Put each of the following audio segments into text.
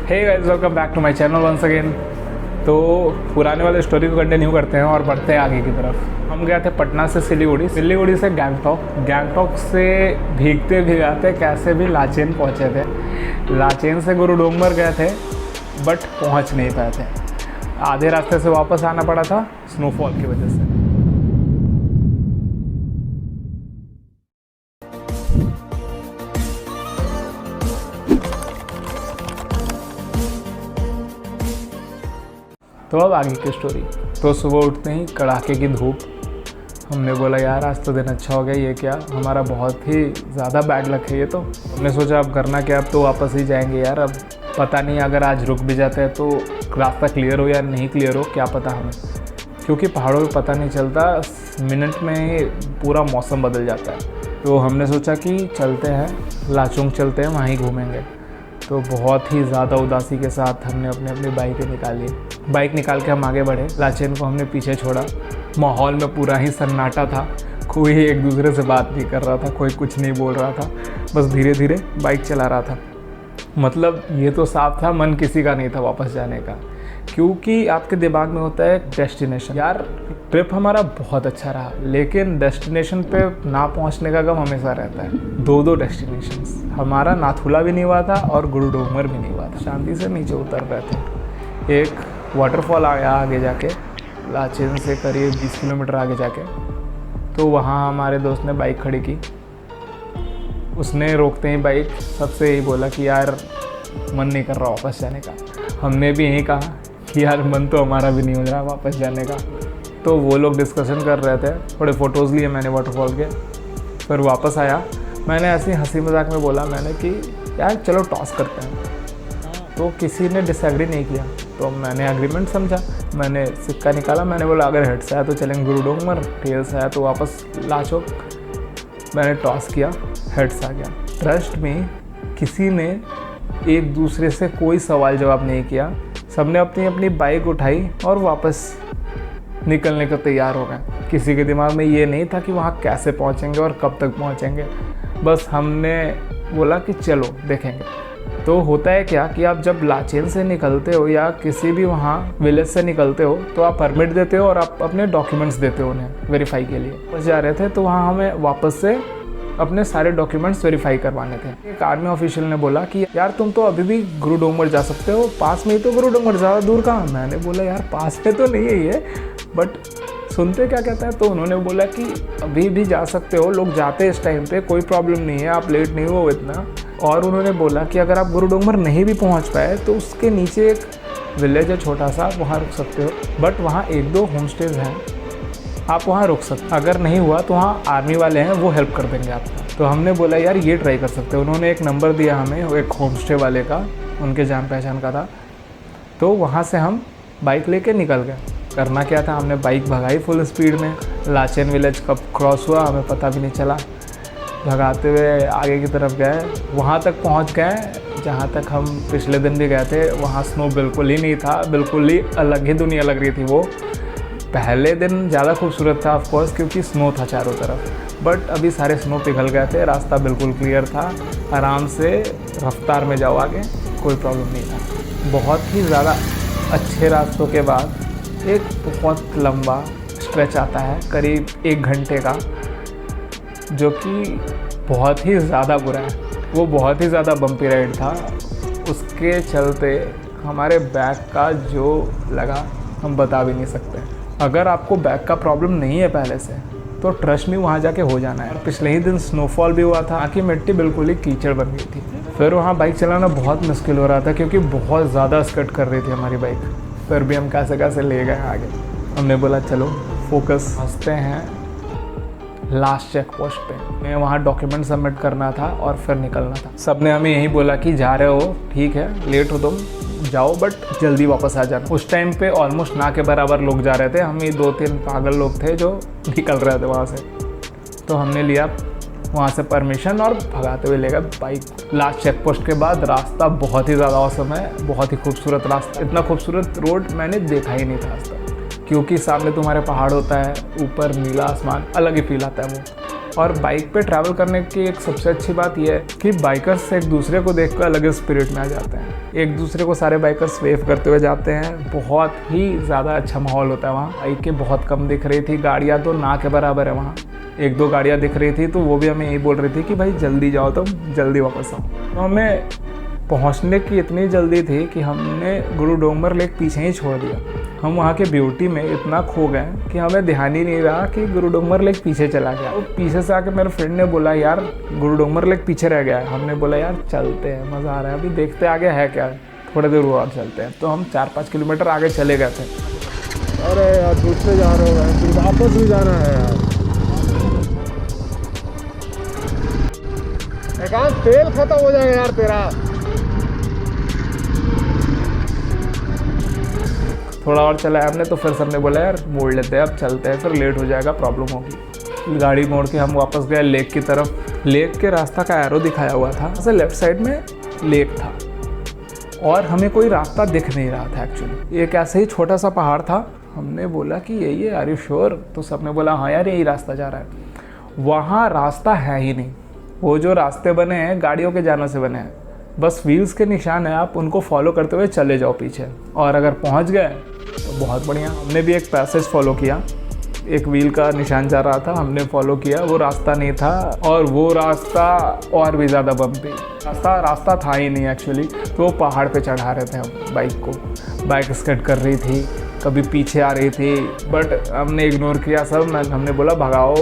Hey guys, welcome back to my channel once again. तो पुराने वाले स्टोरी को कंटिन्यू करते हैं और बढ़ते हैं आगे की तरफ। हम गए थे पटना से सिलीगुड़ी, सिलीगुड़ी से गैंगटॉक, गैंगटॉक से भीगते भीगाते कैसे भी लाचेन पहुँचे थे। लाचेन से गुरुडोंगर गए थे बट पहुँच नहीं पाए थे। आधे रास्ते से वापस आना पड़ा था स्नोफॉल की वजह से। तो अब आगे की स्टोरी। तो सुबह उठते ही कड़ाके की धूप। हमने बोला यार आज तो दिन अच्छा हो गया, ये क्या हमारा बहुत ही ज़्यादा बैड लक है ये। तो हमने सोचा अब करना क्या, अब तो वापस ही जाएंगे यार। अब पता नहीं अगर आज रुक भी जाते हैं तो रास्ता क्लियर हो या नहीं क्लियर हो, क्या पता हमें, क्योंकि पहाड़ों में पता नहीं चलता, मिनट में पूरा मौसम बदल जाता है। तो हमने सोचा कि चलते हैं लाचुंग, चलते हैं वहीं घूमेंगे। तो बहुत ही ज़्यादा उदासी के साथ हमने अपनी बाइकें निकाली। बाइक निकाल के हम आगे बढ़े। लाचेन को हमने पीछे छोड़ा। माहौल में पूरा ही सन्नाटा था, कोई एक दूसरे से बात नहीं कर रहा था, कोई कुछ नहीं बोल रहा था, बस धीरे धीरे बाइक चला रहा था। मतलब ये तो साफ था मन किसी का नहीं था वापस जाने का, क्योंकि आपके दिमाग में होता है डेस्टिनेशन। यार ट्रिप हमारा बहुत अच्छा रहा, लेकिन डेस्टिनेशन पे ना पहुंचने का गम हमेशा रहता है। दो डेस्टिनेशंस, हमारा नाथुला भी नहीं हुआ था और गुरुडोंगर भी नहीं हुआ था। शांति से नीचे उतर रहे थे। एक वाटरफॉल आया आगे जाके, लाचेन से करीब 20 किलोमीटर आगे जाके। तो वहाँ हमारे दोस्त ने बाइक खड़ी की। उसने रोकते ही बाइक सबसे यही बोला कि यार मन नहीं कर रहा वापस जाने का। हमने भी यही कहा कि यार मन तो हमारा भी नहीं हो रहा वापस जाने का। तो वो लोग डिस्कशन कर रहे थे, थोड़े फ़ोटोज़ लिए मैंने वाटरफॉल के। फिर वापस आया, मैंने ऐसे हंसी मजाक में बोला मैंने कि यार चलो टॉस करते हैं। तो किसी ने डिसएग्री नहीं किया, तो मैंने एग्रीमेंट समझा। मैंने सिक्का निकाला, मैंने बोला अगर हेड से आया तो चलेंगे गुरुडोंगर, टेल से आया तो वापस लाचोक। मैंने टॉस किया, हेड से आ गया। ट्रस्ट में किसी ने एक दूसरे से कोई सवाल जवाब नहीं किया, सबने अपनी अपनी बाइक उठाई और वापस निकलने को तैयार हो गए। किसी के दिमाग में ये नहीं था कि वहाँ कैसे पहुँचेंगे और कब तक पहुँचेंगे, बस हमने बोला कि चलो देखेंगे। तो होता है क्या कि आप जब लाचेन से निकलते हो या किसी भी वहाँ विलेज से निकलते हो तो आप परमिट देते हो और आप अपने डॉक्यूमेंट्स देते हो उन्हें वेरीफाई के लिए। बस जा रहे थे तो वहाँ हमें वापस से अपने सारे डॉक्यूमेंट्स वेरीफाई करवाने थे। एक आर्मी ऑफिशियल ने बोला कि यार तुम तो अभी भी गुरुडोंगर जा सकते हो, पास में ही तो गुरुडोंगर, ज़्यादा दूर कहाँ। मैंने बोला यार पास में तो नहीं है ये, बट सुनते क्या कहता है। तो उन्होंने बोला कि अभी भी जा सकते हो, लोग जाते हैं इस टाइम पे, कोई प्रॉब्लम नहीं है, आप लेट नहीं हो इतना। और उन्होंने बोला कि अगर आप गुरुडोंगर नहीं भी पहुंच पाए तो उसके नीचे एक विलेज है छोटा सा, वहाँ रुक सकते हो, बट वहाँ 1-2 होम स्टेज हैं, आप वहाँ रुक सकते। अगर नहीं हुआ तो वहाँ आर्मी वाले हैं, वो हेल्प कर देंगे आपको। तो हमने बोला यार ये ट्राई कर सकते हो। उन्होंने एक नंबर दिया हमें, वो एक होम स्टे वाले का, उनके जान पहचान का था। तो वहाँ से हम बाइक लेके निकल गए। करना क्या था, हमने बाइक भगाई फुल स्पीड में। लाचेन विलेज कब क्रॉस हुआ हमें पता भी नहीं चला। भगाते हुए आगे की तरफ गए, वहाँ तक पहुँच गए जहाँ तक हम पिछले दिन भी गए थे। वहाँ स्नो बिल्कुल ही नहीं था, बिल्कुल ही अलग ही दुनिया लग रही थी वो। पहले दिन ज़्यादा खूबसूरत था ऑफकोर्स, क्योंकि स्नो था चारों तरफ, बट अभी सारे स्नो पिघल गए थे। रास्ता बिल्कुल क्लियर था, आराम से रफ्तार में जाओ आगे, कोई प्रॉब्लम नहीं था। बहुत ही ज़्यादा अच्छे रास्तों के बाद एक बहुत लंबा स्ट्रेच आता है करीब 1 घंटे का, जो कि बहुत ही ज़्यादा बुरा है। वो बहुत ही ज़्यादा बम्पी राइड था। उसके चलते हमारे बैक का जो लगा हम बता भी नहीं सकते। अगर आपको बैक का प्रॉब्लम नहीं है पहले से तो ट्रस्ट में वहाँ जाके हो जाना है। पिछले ही दिन स्नोफॉल भी हुआ था, आँखी मिट्टी बिल्कुल ही कीचड़ बन गई थी। फिर वहाँ बाइक चलाना बहुत मुश्किल हो रहा था क्योंकि बहुत ज़्यादा स्कट कर रही थी हमारी बाइक। फिर भी हम कैसे कैसे ले गए आगे। हमने बोला चलो फोकस, हंसते हैं लास्ट चेक पोस्ट पे। मैं वहाँ डॉक्यूमेंट सबमिट करना था और फिर निकलना था। सबने हमें यही बोला कि जा रहे हो ठीक है, लेट हो तुम जाओ बट जल्दी वापस आ जाना। उस टाइम पे ऑलमोस्ट ना के बराबर लोग जा रहे थे, हम ही 2-3 पागल लोग थे जो निकल रहे थे वहाँ से। तो हमने लिया वहाँ से परमिशन और भगाते हुए ले गए बाइक। लास्ट चेक पोस्ट के बाद रास्ता बहुत ही ज़्यादा औसम है, बहुत ही खूबसूरत रास्ता। इतना खूबसूरत रोड मैंने देखा ही नहीं था आज तक, क्योंकि सामने तुम्हारे पहाड़ होता है, ऊपर नीला आसमान, अलग ही फील आता है वो। और बाइक पे ट्रैवल करने की एक सबसे अच्छी बात यह है कि बाइकर्स एक दूसरे को देख कर अलग स्पिरिट में आ जाते हैं। एक दूसरे को सारे बाइकर्स वेव करते हुए जाते हैं। बहुत ही ज़्यादा अच्छा माहौल होता है वहाँ। बाइकें बहुत कम दिख रही थी, गाड़ियाँ तो ना के बराबर है वहाँ। एक दो गाड़ियाँ दिख रही थी तो वो भी हमें यही बोल रही थी कि भाई जल्दी जाओ, तुम जल्दी वापस आओ। तो हमें पहुँचने की इतनी जल्दी थी कि हमने गुरु डोंगर लेक पीछे ही छोड़ दिया। हम वहाँ के ब्यूटी में इतना खो गए कि हमें ध्यान ही नहीं रहा कि गुरु डोंगर लेक पीछे चला गया। तो पीछे से आके मेरे फ्रेंड ने बोला यार गुरु डोंगर लेक पीछे रह गया है। हमने बोला यार चलते हैं, मज़ा आ रहा है, अभी देखते आगे है क्या, थोड़ी देर और चलते हैं। तो हम 4-5 किलोमीटर आगे चले गए थे। अरे यार दूसरे जा रहे हो, फिर वापस भी जाना है यार। एक तेल खत्म हो जाएगा यार तेरा। थोड़ा और चलाया हमने तो फिर सबने बोला यार मोड़ लेते हैं, अब चलते हैं, फिर लेट हो जाएगा, प्रॉब्लम होगी। गाड़ी मोड़ के हम वापस गए लेक की तरफ। लेक के रास्ता का एरो दिखाया हुआ था, ऐसे लेफ्ट साइड में लेक था और हमें कोई रास्ता दिख नहीं रहा था। एक्चुअली एक ऐसे ही छोटा सा पहाड़ था। हमने बोला कि यही है, आर यू श्योर? तो सबने बोला हाँ यार यही रास्ता जा रहा है। वहाँ रास्ता है ही नहीं। वो जो रास्ते बने हैं गाड़ियों के जाने से बने हैं, बस व्हील्स के निशान है, आप उनको फॉलो करते हुए चले जाओ पीछे, और अगर पहुँच गए तो बहुत बढ़िया। हमने भी एक पैसेज फॉलो किया, एक व्हील का निशान जा रहा था, हमने फॉलो किया, वो रास्ता नहीं था और वो रास्ता और भी ज़्यादा बम्पी रास्ता था ही नहीं एक्चुअली। तो वो पहाड़ पे चढ़ा रहे थे हम बाइक को, बाइक स्किड कर रही थी, कभी पीछे आ रही थी, बट हमने इग्नोर किया सब। हमने बोला भगाओ,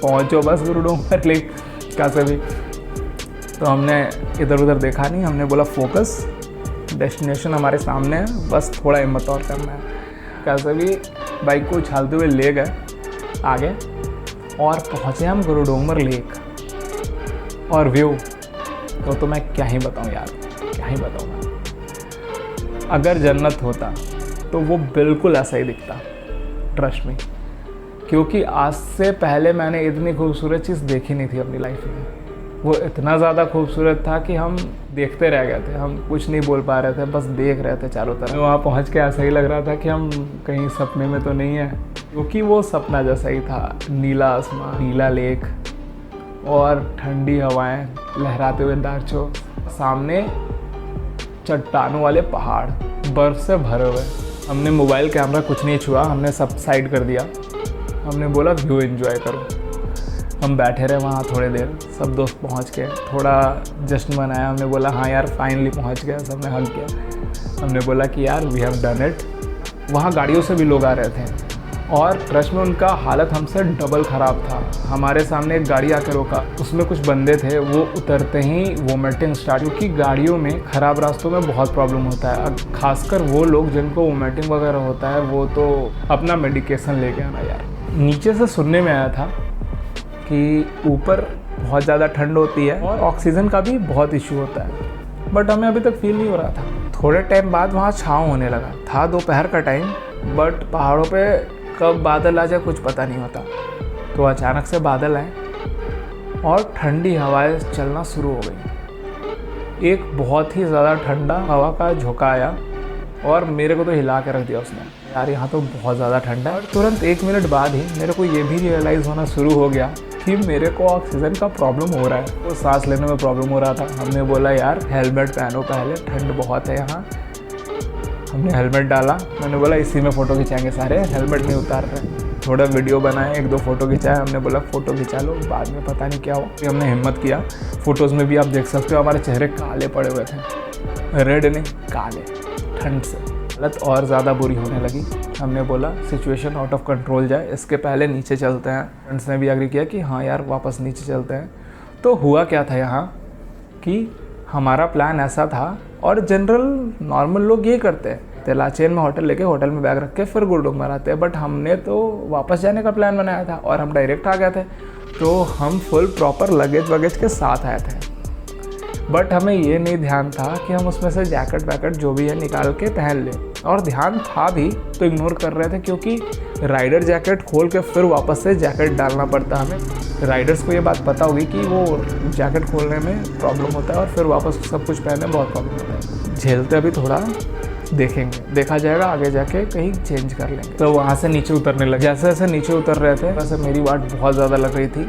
पहुँचो बस गुरु डोंगर लेक कैसे भी। तो हमने इधर उधर देखा नहीं, हमने बोला फोकस, डेस्टिनेशन हमारे सामने है, बस थोड़ा हिम्मत और करना है। कैसे भी बाइक को उछालते हुए ले गए आगे और पहुँचे हम गुरु डोंगर लेक। और व्यू तो मैं क्या ही बताऊँ यार, क्या ही बताऊँ मैं। अगर जन्नत होता तो वो बिल्कुल ऐसा ही दिखता, ट्रस्ट मी। क्योंकि आज से पहले मैंने इतनी खूबसूरत चीज़ देखी नहीं थी अपनी लाइफ में। वो इतना ज़्यादा खूबसूरत था कि हम देखते रह गए थे, हम कुछ नहीं बोल पा रहे थे, बस देख रहे थे चारों तरफ। वहाँ पहुँच के ऐसा ही लग रहा था कि हम कहीं सपने में तो नहीं है, क्योंकि वो सपना जैसा ही था। नीला आसमान, नीला लेक और ठंडी हवाएं, लहराते हुए दार्चो, सामने चट्टानों वाले पहाड़ बर्फ़ से भरे हुए। हमने मोबाइल कैमरा कुछ नहीं छुआ, हमने सब साइड कर दिया। हमने बोला व्यू एंजॉय करो। हम बैठे रहे वहाँ थोड़ी देर, सब दोस्त पहुँच के थोड़ा जश्न मनाया। हमने बोला हाँ यार फाइनली पहुँच गए, सबने हग किया। हमने बोला कि यार वी हैव डन इट। वहाँ गाड़ियों से भी लोग आ रहे थे और ट्रस्ट में उनका हालत हमसे डबल ख़राब था। हमारे सामने एक गाड़ी आकर रोका, उसमें कुछ बंदे थे, वो उतरते ही वोमिटिंग स्टार्ट। क्योंकि गाड़ियों में ख़राब रास्तों में बहुत प्रॉब्लम होता है, खासकर वो लोग जिनको वोमिटिंग वगैरह होता है, वो तो अपना मेडिकेशन लेके आना यार। नीचे से सुनने में आया था कि ऊपर बहुत ज़्यादा ठंड होती है और ऑक्सीजन का भी बहुत इशू होता है, बट हमें अभी तक फील नहीं हो रहा था। थोड़े टाइम बाद वहाँ छाँव होने लगा था, दोपहर का टाइम, बट पहाड़ों पे कब बादल आ जाए कुछ पता नहीं होता। तो अचानक से बादल आए और ठंडी हवाएं चलना शुरू हो गई। एक बहुत ही ज़्यादा ठंडा हवा का झोंका आया और मेरे को तो हिला के रख दिया उसने। यार यहाँ तो बहुत ज़्यादा ठंडा है। और तुरंत 1 मिनट बाद ही मेरे को ये भी रियलाइज़ होना शुरू हो गया कि मेरे को ऑक्सीजन का प्रॉब्लम हो रहा है, तो सांस लेने में प्रॉब्लम हो रहा था। हमने बोला यार हेलमेट पहनो पहले, ठंड बहुत है यहाँ। हमने हेलमेट डाला, मैंने बोला इसी में फ़ोटो खिंचाएंगे सारे, हेलमेट नहीं उतार रहे। थोड़ा वीडियो बनाए, 1-2 फ़ोटो खिंचाए। हमने बोला फ़ोटो खिंचा लो, बाद में पता नहीं क्या हुआ। हमने हिम्मत किया। फ़ोटोज़ में भी आप देख सकते हो हमारे चेहरे काले पड़े हुए थे, रेड नहीं काले, ठंड से हालत और ज़्यादा बुरी होने लगी। हमने बोला सिचुएशन आउट ऑफ कंट्रोल जाए, इसके पहले नीचे चलते हैं। फ्रेंड्स ने भी एग्री किया कि हाँ यार वापस नीचे चलते हैं। तो हुआ क्या था यहाँ कि हमारा प्लान ऐसा था, और जनरल नॉर्मल लोग ये करते हैं, तेलाचेन में होटल लेके होटल में बैग रख के फिर गुरु डोंगर आते हैं, बट हमने तो वापस जाने का प्लान बनाया था और हम डायरेक्ट आ गए थे। तो हम फुल प्रॉपर लगेज वगेज के साथ आए थे, बट हमें ये नहीं ध्यान था कि हम उसमें से जैकेट वैकेट जो भी है निकाल के पहन लें। और ध्यान था भी तो इग्नोर कर रहे थे, क्योंकि राइडर जैकेट खोल के फिर वापस से जैकेट डालना पड़ता हमें। राइडर्स को ये बात पता होगी कि वो जैकेट खोलने में प्रॉब्लम होता है और फिर वापस सब कुछ पहनने में बहुत प्रॉब्लम होता है। झेलते अभी थोड़ा देखेंगे, देखा जाएगा, आगे जाके कहीं चेंज कर लेंगे। तो वहाँ से नीचे उतरने लगे। जैसे जैसे नीचे उतर रहे थे वैसे मेरी वाट बहुत ज़्यादा लग रही थी।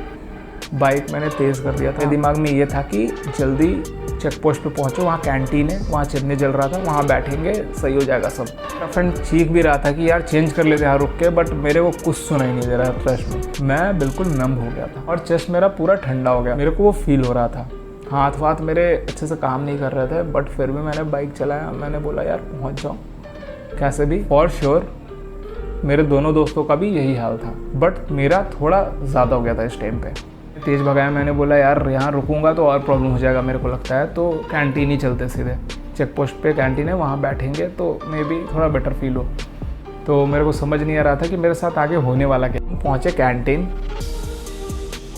बाइक मैंने तेज़ कर दिया था। मेरे दिमाग में ये था कि जल्दी चेक पोस्ट पे पहुँचो, वहाँ कैंटीन है, वहाँ चिमनी जल रहा था, वहाँ बैठेंगे, सही हो जाएगा सब। मेरा फ्रेंड चीख भी रहा था कि यार चेंज कर लेते यहाँ रुक के, बट मेरे को कुछ सुनाई नहीं दे रहा था ट्रस्ट में। मैं बिल्कुल नम हो गया था और चेस्ट मेरा पूरा ठंडा हो गया। मेरे को वो फील हो रहा था। हाथ वाथ मेरे अच्छे से काम नहीं कर रहे थे, बट फिर भी मैंने बाइक चलाया। मैंने बोला यार पहुँच जाओ कैसे भी। फॉर श्योर मेरे दोनों दोस्तों का भी यही हाल था, बट मेरा थोड़ा ज़्यादा हो गया था इस टाइम पे। तेज़ भगाया। मैंने बोला यार यहाँ रुकूंगा तो और प्रॉब्लम हो जाएगा मेरे को लगता है, तो कैंटीन ही चलते सीधे। चेक पोस्ट पे कैंटीन है, वहाँ बैठेंगे तो मे बी थोड़ा बेटर फील हो। तो मेरे को समझ नहीं आ रहा था कि मेरे साथ आगे होने वाला क्या। पहुँचे कैंटीन,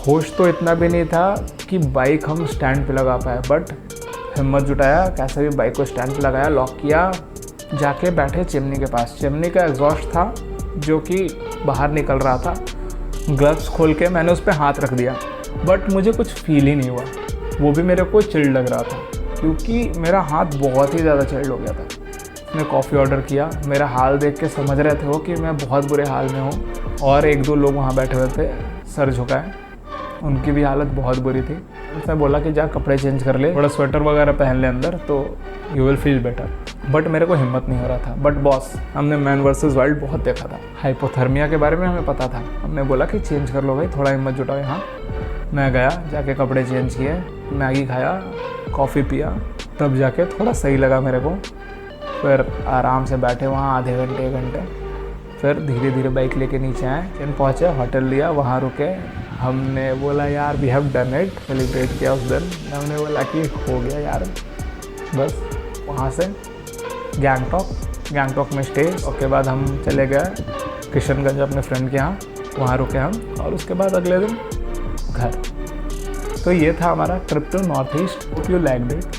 होश तो इतना भी नहीं था कि बाइक हम स्टैंड पे लगा पाए, बट हिम्मत जुटाया, कैसे भी बाइक को स्टैंड पे लगाया, लॉक किया, जाके बैठे चिमनी के पास। चिमनी का एग्जॉस्ट था जो कि बाहर निकल रहा था। ग्लव्स खोल के मैंने उस पर हाथ रख दिया, बट मुझे कुछ फील ही नहीं हुआ। वो भी मेरे को चिल्ड लग रहा था क्योंकि मेरा हाथ बहुत ही ज़्यादा चिल्ड हो गया था। मैंने कॉफ़ी ऑर्डर किया। मेरा हाल देख के समझ रहे थे वो कि मैं बहुत बुरे हाल में हूँ। और एक दो लोग वहाँ बैठे हुए थे सर झुकाए, उनकी भी हालत बहुत बुरी थी। उसने बोला कि जा कपड़े चेंज कर ले, थोड़ा स्वेटर वगैरह पहन ले अंदर, तो you will feel better. But मेरे को हिम्मत नहीं हो रहा था। बट बॉस, हमने मैन वर्सेस वाइल्ड बहुत देखा था, हाइपोथर्मिया के बारे में हमें पता था। हमने बोला कि चेंज कर लो भाई, थोड़ा हिम्मत जुटाओ यहाँ। मैं गया, जाके कपड़े चेंज किए, मैगी खाया, कॉफ़ी पिया, तब जाके थोड़ा सही लगा मेरे को। फिर आराम से बैठे वहाँ आधे घंटे 1 घंटे, फिर धीरे धीरे बाइक लेके नीचे आए। फिर पहुँचे, होटल लिया, वहाँ रुके। हमने बोला यार we have done it, celebrate किया उस दिन। हमने बोला कि हो गया यार। बस वहाँ से गैंगटॉक में स्टे। उसके बाद हम चले गए किशनगंज अपने फ्रेंड के यहाँ, वहाँ रुके हम, और उसके बाद अगले दिन घर। तो ये था हमारा trip to north east. Hope you liked it.